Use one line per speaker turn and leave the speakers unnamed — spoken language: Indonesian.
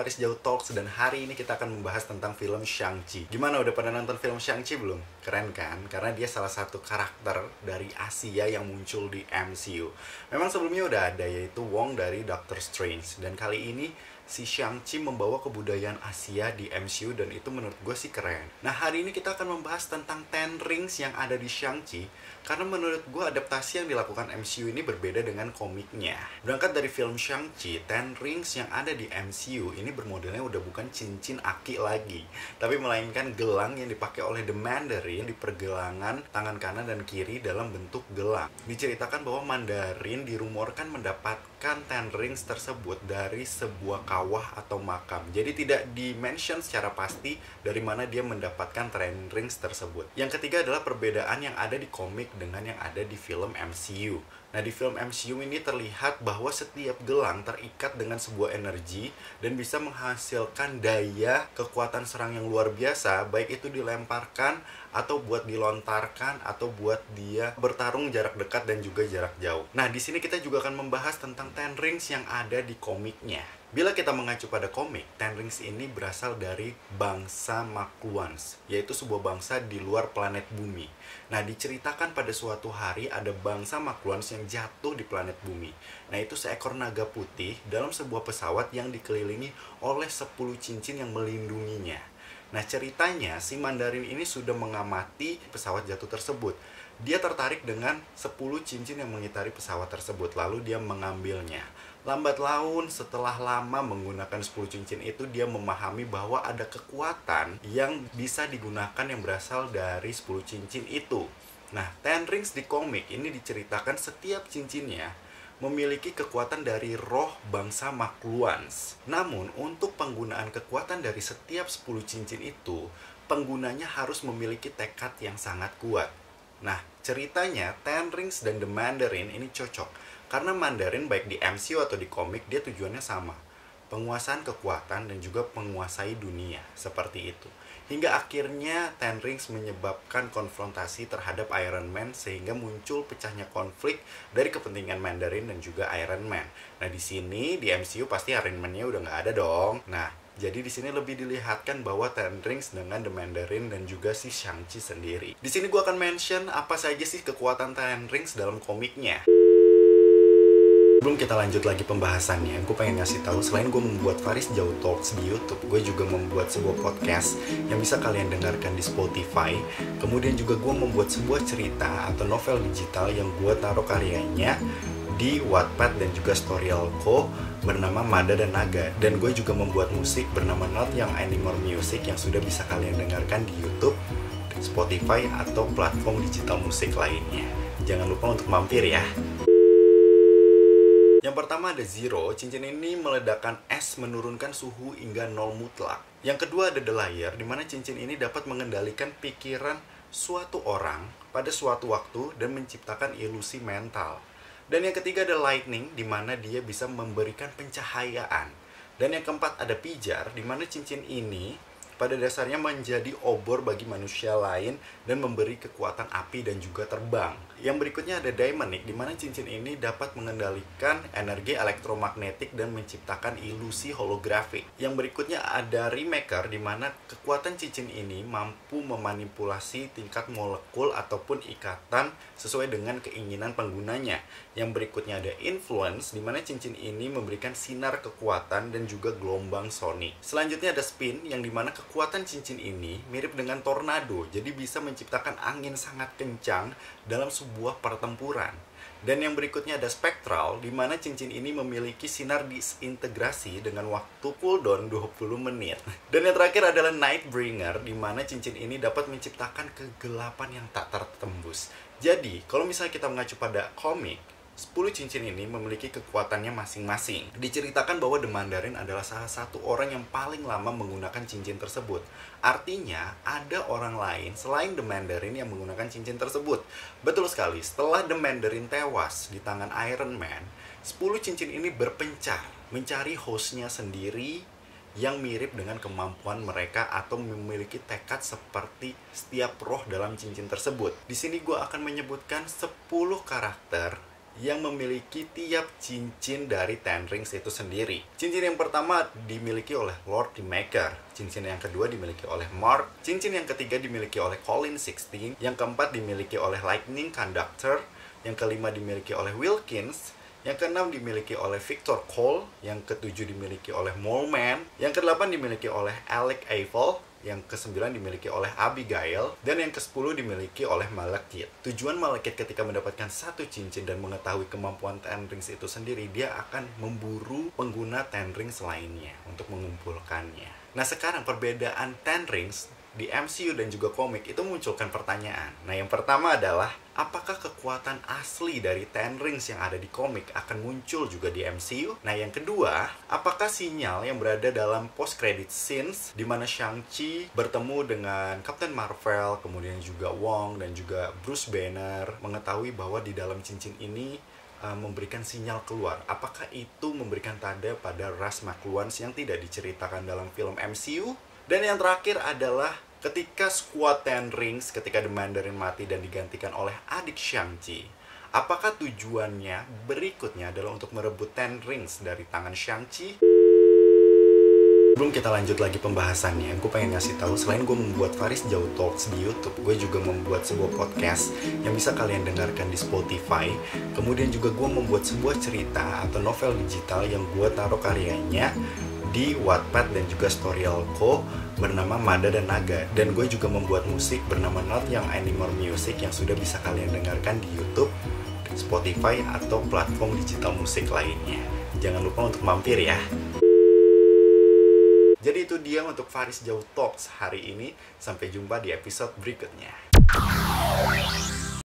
Faris Jauh Talks dan hari ini kita akan membahas tentang film Shang-Chi. Gimana, udah pada nonton film Shang-Chi belum? Keren kan? Karena dia salah satu karakter dari Asia yang muncul di MCU. Memang sebelumnya udah ada, yaitu Wong dari Doctor Strange. Dan kali ini si Shang-Chi membawa kebudayaan Asia di MCU dan itu menurut gue sih keren. Nah, hari ini kita akan membahas tentang Ten Rings yang ada di Shang-Chi karena menurut gue adaptasi yang dilakukan MCU ini berbeda dengan komiknya. Berangkat dari film Shang-Chi, Ten Rings yang ada di MCU ini bermodelnya udah bukan cincin aki lagi, tapi melainkan gelang yang dipakai oleh The Mandarin di pergelangan tangan kanan dan kiri dalam bentuk gelang. Diceritakan bahwa Mandarin dirumorkan mendapatkan Ten Rings tersebut dari sebuah kawah atau makam. Jadi tidak di-mention secara pasti dari mana dia mendapatkan Ten Rings tersebut. Yang ketiga adalah perbedaan yang ada di komik dengan yang ada di film MCU. Nah, di film MCU ini terlihat bahwa setiap gelang terikat dengan sebuah energi dan bisa menghasilkan daya kekuatan serang yang luar biasa, baik itu dilemparkan atau buat dilontarkan atau buat dia bertarung jarak dekat dan juga jarak jauh. Nah, di sini kita juga akan membahas tentang Ten Rings yang ada di komiknya. Bila kita mengacu pada komik, Ten Rings ini berasal dari bangsa Makluans, yaitu sebuah bangsa di luar planet bumi. Nah, diceritakan pada suatu hari ada bangsa Makluans yang jatuh di planet bumi. Nah, itu seekor naga putih dalam sebuah pesawat yang dikelilingi oleh 10 cincin yang melindunginya. Nah, ceritanya si Mandarin ini sudah mengamati pesawat jatuh tersebut. Dia tertarik dengan 10 cincin yang mengitari pesawat tersebut, lalu dia mengambilnya. Lambat laun, setelah lama menggunakan 10 cincin itu, dia memahami bahwa ada kekuatan yang bisa digunakan yang berasal dari 10 cincin itu. Nah, Ten Rings di komik ini diceritakan setiap cincinnya memiliki kekuatan dari roh bangsa Makluans. Namun, untuk penggunaan kekuatan dari setiap 10 cincin itu, penggunanya harus memiliki tekad yang sangat kuat. Nah, ceritanya Ten Rings dan The Mandarin ini cocok. Karena Mandarin baik di MCU atau di komik, dia tujuannya sama. Penguasaan kekuatan dan juga menguasai dunia, seperti itu. Hingga akhirnya Ten Rings menyebabkan konfrontasi terhadap Iron Man sehingga muncul pecahnya konflik dari kepentingan Mandarin dan juga Iron Man. Nah, di sini di MCU pasti Iron Man-nya udah nggak ada dong. Nah, jadi di sini lebih dilihatkan bahwa Ten Rings dengan The Mandarin dan juga si Shang-Chi sendiri. Di sini gue akan mention apa saja sih kekuatan Ten Rings dalam komiknya. Sebelum kita lanjut lagi pembahasannya, gue pengen ngasih tahu selain gue membuat Faris Jauh Talks di YouTube, gue juga membuat sebuah podcast yang bisa kalian dengarkan di Spotify. Kemudian juga gue membuat sebuah cerita atau novel digital yang gue taruh karyanya di Wattpad dan juga Storyalco bernama Mada dan Naga. Dan gue juga membuat musik bernama Not Young Anymore Music yang sudah bisa kalian dengarkan di YouTube, Spotify, atau platform digital musik lainnya. Jangan lupa untuk mampir ya. Yang pertama ada Zero, cincin ini meledakkan es menurunkan suhu hingga 0 mutlak. Yang kedua ada The Liar, di mana cincin ini dapat mengendalikan pikiran suatu orang pada suatu waktu dan menciptakan ilusi mental. Dan yang ketiga ada Lightning, di mana dia bisa memberikan pencahayaan. Dan yang keempat ada Pijar, di mana cincin ini pada dasarnya menjadi obor bagi manusia lain dan memberi kekuatan api dan juga terbang. Yang berikutnya ada Daimonic, di mana cincin ini dapat mengendalikan energi elektromagnetik dan menciptakan ilusi holografik. Yang berikutnya ada Remaker, di mana kekuatan cincin ini mampu memanipulasi tingkat molekul ataupun ikatan sesuai dengan keinginan penggunanya. Yang berikutnya ada Influence, di mana cincin ini memberikan sinar kekuatan dan juga gelombang sonic. Selanjutnya ada Spin, yang di mana kekuatan cincin ini mirip dengan tornado, jadi bisa menciptakan angin sangat kencang dalam sebuah pertempuran. Dan yang berikutnya ada Spectral, di mana cincin ini memiliki sinar disintegrasi dengan waktu cooldown 20 menit. Dan yang terakhir adalah Nightbringer, di mana cincin ini dapat menciptakan kegelapan yang tak tertembus. Jadi, kalau misalnya kita mengacu pada komik, 10 cincin ini memiliki kekuatannya masing-masing. Diceritakan bahwa The Mandarin adalah salah satu orang yang paling lama menggunakan cincin tersebut. Artinya, ada orang lain selain The Mandarin yang menggunakan cincin tersebut. Betul sekali, setelah The Mandarin tewas di tangan Iron Man, 10 cincin ini berpencar, mencari hostnya sendiri yang mirip dengan kemampuan mereka atau memiliki tekad seperti setiap roh dalam cincin tersebut. Di sini gue akan menyebutkan 10 karakter yang memiliki tiap cincin dari Ten Rings itu sendiri. Cincin yang pertama dimiliki oleh Lord the Maker, cincin yang kedua dimiliki oleh Mark, cincin yang ketiga dimiliki oleh Colin 16, yang keempat dimiliki oleh Lightning Conductor, yang kelima dimiliki oleh Wilkins, yang keenam dimiliki oleh Victor Cole, yang ketujuh dimiliki oleh Moleman, yang kedelapan dimiliki oleh Alec Eiffel, yang kesembilan dimiliki oleh Abigail, dan yang kesepuluh dimiliki oleh Malekith. Tujuan Malekith ketika mendapatkan satu cincin dan mengetahui kemampuan Ten Rings itu sendiri, dia akan memburu pengguna Ten Rings lainnya untuk mengumpulkannya. Nah, sekarang perbedaan Ten Rings di MCU dan juga komik itu munculkan pertanyaan. Nah, yang pertama adalah, apakah kekuatan asli dari Ten Rings yang ada di komik akan muncul juga di MCU? Nah, yang kedua, apakah sinyal yang berada dalam post-credit scenes di mana Shang-Chi bertemu dengan Captain Marvel, kemudian juga Wong dan juga Bruce Banner mengetahui bahwa di dalam cincin ini memberikan sinyal keluar. Apakah itu memberikan tanda pada ras Makluans yang tidak diceritakan dalam film MCU? Dan yang terakhir adalah ketika skuad Ten Rings, ketika The Mandarin mati dan digantikan oleh adik Shang-Chi, apakah tujuannya berikutnya adalah untuk merebut Ten Rings dari tangan Shang-Chi? Sebelum kita lanjut lagi pembahasannya, gue pengen ngasih tahu, selain gue membuat Faris Jauh Talks di YouTube, gue juga membuat sebuah podcast yang bisa kalian dengarkan di Spotify. Kemudian juga gue membuat sebuah cerita atau novel digital yang gue taruh karyanya di Wattpad dan juga Storyalco bernama Mada dan Naga. Dan gue juga membuat musik bernama Not Young Anymore Music yang sudah bisa kalian dengarkan di YouTube, Spotify, atau platform digital musik lainnya. Jangan lupa untuk mampir ya. Jadi itu dia untuk Faris Jauh Talks hari ini. Sampai jumpa di episode berikutnya.